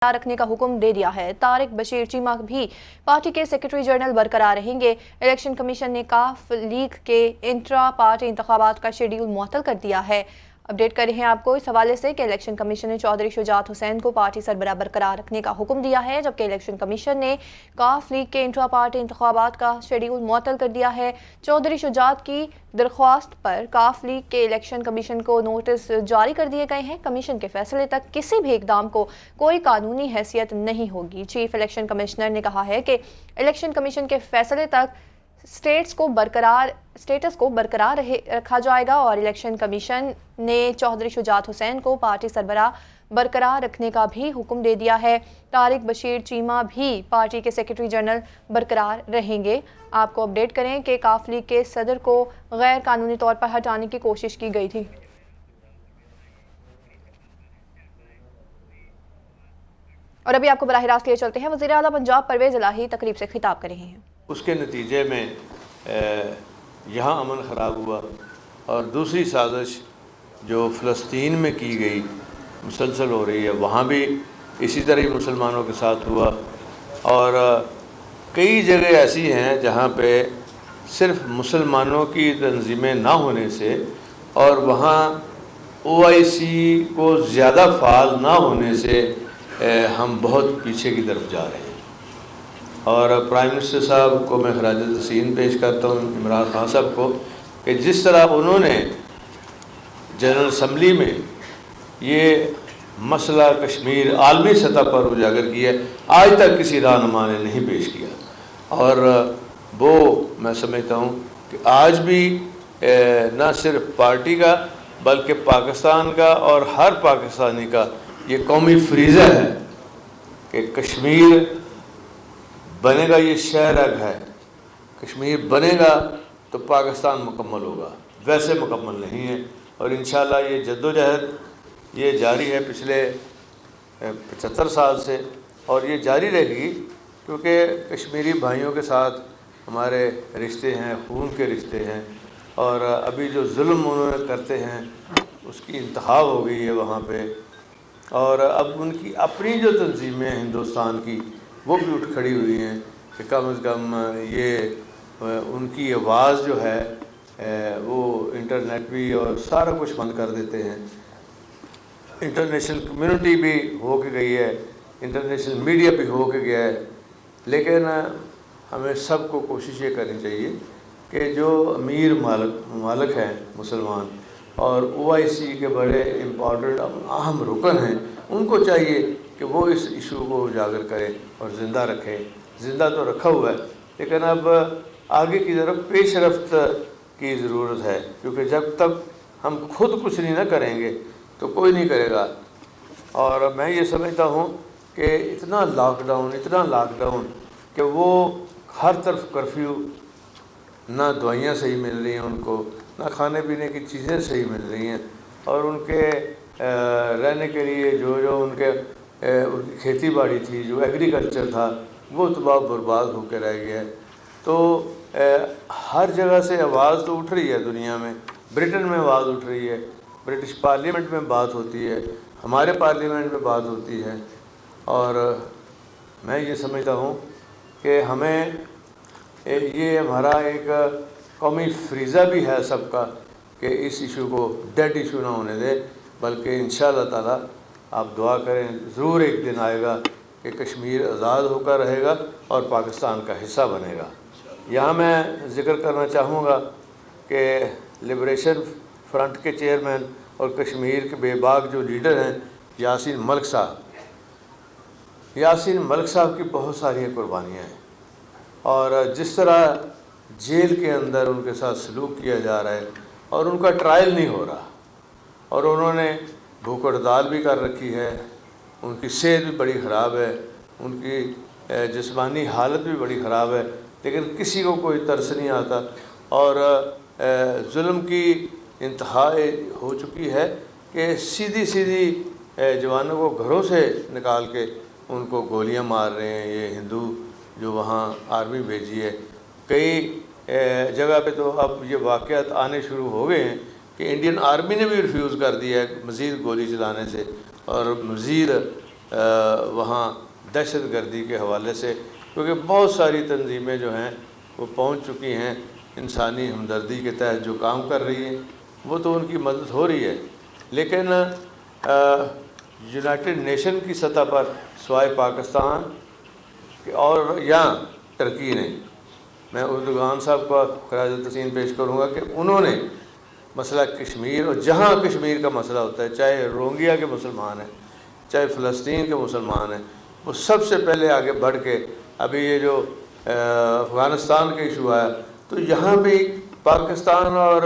रखने का हुक्म दे दिया है। तारिक बशीर चीमा भी पार्टी के सेक्रेटरी जनरल बरकरार रहेंगे। इलेक्शन कमीशन ने काफ लीग के इंट्रा पार्टी इंतखाबात का शेड्यूल मुअत्तल कर दिया है। अपडेट कर रहे हैं आपको इस हवाले से कि इलेक्शन कमीशन ने चौधरी शुजात हुसैन को पार्टी सरबराह बरकरार रखने का हुक्म दिया है, जबकि इलेक्शन कमीशन ने काफ लीग के इंट्रा पार्टी इंतखाबात का शेड्यूल मुअत्तल कर दिया है। चौधरी शुजात की दरख्वास्त पर काफ लीग के इलेक्शन कमीशन को नोटिस जारी कर दिए गए हैं। कमीशन के फैसले तक किसी भी इकदाम को कोई कानूनी हैसियत नहीं होगी। चीफ इलेक्शन कमिश्नर ने कहा है कि इलेक्शन कमीशन के फैसले तक स्टेटस को बरकरार रखा जाएगा और इलेक्शन कमीशन ने चौधरी शुजात हुसैन को पार्टी सरबराह बरकरार रखने का भी हुक्म दे दिया है। तारिक बशीर चीमा भी पार्टी के सेक्रेटरी जनरल बरकरार रहेंगे। आपको अपडेट करें कि काफ लीग के सदर को गैर कानूनी तौर पर हटाने की कोशिश की गई थी। और अभी आपको बराह रास्त लिए चलते हैं। वज़ीर आला पंजाब परवेज़ इलाही तकरीब से खिताब कर रहे हैं। उसके नतीजे में यहाँ अमन ख़राब हुआ और दूसरी साजिश जो फ़लस्तीन में की गई मुसलसल हो रही है, वहाँ भी इसी तरह ही मुसलमानों के साथ हुआ। और कई जगह ऐसी हैं जहाँ पे सिर्फ मुसलमानों की तंजीमें ना होने से और वहाँ OIC को ज़्यादा फ़ाल ना होने से हम बहुत पीछे की तरफ जा रहे हैं। और प्राइम मिनिस्टर साहब को मैं खराज तहसीन पेश करता हूँ, इमरान खान साहब को, कि जिस तरह उन्होंने जनरल असम्बली में ये मसला कश्मीर आलमी सतह पर उजागर किया, आज तक किसी रहनुमा ने नहीं पेश किया। और वो मैं समझता हूँ कि आज भी न सिर्फ पार्टी का बल्कि पाकिस्तान का और हर पाकिस्तानी का ये कौमी फरीज़ा है कि कश्मीर बनेगा, ये शहर है। कश्मीर बनेगा तो पाकिस्तान मुकम्मल होगा, वैसे मुकम्मल नहीं है। और इंशाअल्लाह ये जद्दोजहद ये जारी है पिछले 75 साल से और ये जारी रहेगी, क्योंकि कश्मीरी भाइयों के साथ हमारे रिश्ते हैं, खून के रिश्ते हैं। और अभी जो जुल्म उन्होंने करते हैं उसकी इंतहा हो गई है वहाँ पे। और अब उनकी अपनी जो तंजीमें हैं हिंदुस्तान की, वो भी उठ खड़ी हुई हैं कि कम से कम ये उनकी आवाज़ जो है वो इंटरनेट भी और सारा कुछ बंद कर देते हैं। इंटरनेशनल कम्युनिटी भी हो के गई है, इंटरनेशनल मीडिया भी हो के गया है। लेकिन हमें सबको कोशिश ये करनी चाहिए कि जो अमीर मालिक हैं मुसलमान और OIC के बड़े इम्पॉर्टेंट अहम रुकन हैं, उनको चाहिए कि वो इस इशू को उजागर करें और ज़िंदा रखें। ज़िंदा तो रखा हुआ है, लेकिन अब आगे की तरफ पेशरफ्त की ज़रूरत है, क्योंकि जब तक हम खुद कुछ नहीं ना करेंगे तो कोई नहीं करेगा। और मैं ये समझता हूँ कि इतना लॉकडाउन कि वो हर तरफ कर्फ्यू, ना दवाइयाँ सही मिल रही हैं उनको, ना खाने पीने की चीज़ें सही मिल रही हैं, और उनके रहने के लिए जो उनकी खेती बाड़ी थी, जो एग्रीकल्चर था, वो तबाह बर्बाद होकर रह गया है। तो हर जगह से आवाज़ तो उठ रही है दुनिया में। ब्रिटेन में आवाज़ उठ रही है, ब्रिटिश पार्लियामेंट में बात होती है, हमारे पार्लियामेंट में बात होती है। और मैं ये समझता हूँ कि हमें ये हमारा एक कौमी फरीज़ा भी है सबका कि इस इशू को डेड इशू ना होने दें, बल्कि इंशाअल्लाह ताला आप दुआ करें, ज़रूर एक दिन आएगा कि कश्मीर आज़ाद होकर रहेगा और पाकिस्तान का हिस्सा बनेगा। यहाँ मैं ज़िक्र करना चाहूँगा कि लिबरेशन फ्रंट के चेयरमैन और कश्मीर के बेबाक जो लीडर हैं यासीन मलिक साहब की बहुत सारी कुर्बानियाँ हैं। और जिस तरह जेल के अंदर उनके साथ सलूक किया जा रहा है और उनका ट्रायल नहीं हो रहा, और उन्होंने भूख हड़ताल भी कर रखी है, उनकी सेहत भी बड़ी ख़राब है, उनकी जिस्मानी हालत भी बड़ी ख़राब है, लेकिन किसी को कोई तरस नहीं आता। और जुल्म की इंतहा हो चुकी है कि सीधी जवानों को घरों से निकाल के उनको गोलियां मार रहे हैं ये हिंदू जो वहाँ आर्मी भेजी है। कई जगह पे तो अब ये वाक़यात आने शुरू हो गए हैं कि इंडियन आर्मी ने भी रिफ्यूज़ कर दिया है मज़ीद गोली चलाने से और मज़ीद وہاں دہشت گردی کے حوالے سے، کیونکہ بہت ساری تنظیمیں جو ہیں وہ پہنچ چکی ہیں انسانی ہمدردی کے تحت جو کام کر رہی ہیں، وہ تو ان کی مدد ہو رہی ہے، لیکن یونائٹڈ نیشن کی سطح پر سوائے پاکستان اور یہاں ترکی نے، میں اردوغان صاحب کا خراج تحسین پیش کروں گا کہ انہوں نے مسئلہ کشمیر، اور جہاں کشمیر کا مسئلہ ہوتا ہے، چاہے روہنگیا کے مسلمان ہیں، چاہے فلسطین کے مسلمان ہیں، وہ سب سے پہلے آگے بڑھ کے، ابھی یہ جو افغانستان کا ایشو آیا تو یہاں بھی پاکستان اور